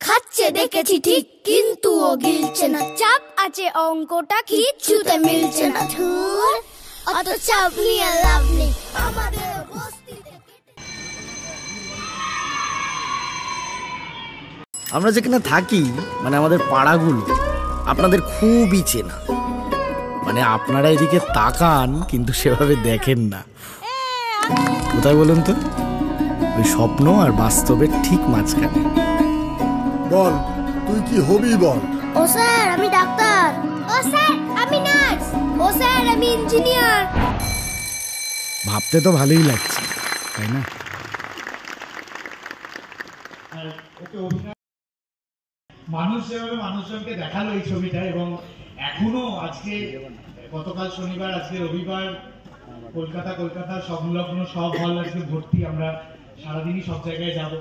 খাচ্ছে দেখেছি ঠিক, কিন্তু ও গিলছে না। চাপ আছে অঙ্কটা কিচ্ছুতে মিলছে না। ধুর, অত চাপ নিয়ে লাভ নেই। আমাদের আমরা যেখানে থাকি মানে আমাদের পাড়াগুলো আপনাদের খুবই চেনা। মানে আপনারা এদিকে তাকান কিন্তু সেভাবে দেখেন না। কোথায় বলুন তো? ওই স্বপ্ন আর বাস্তবের ঠিক মাঝখানে। বল, তুই কি হবি বল? ও স্যার আমি ডাক্তার। ও স্যার আমি নার্স। ও স্যার আমি ইঞ্জিনিয়ার। ভাবতে তো ভালোই লাগছে, তাই না? মানুষ যেভাবে মানুষজনকে দেখালো এই ছবিটা, এবং এখনো আজকে গতকাল শনিবার আজকে রবিবার কলকাতা সংলগ্ন সব হল আজকে ভর্তি। আমরা সারাদিনই সব জায়গায় যাবো।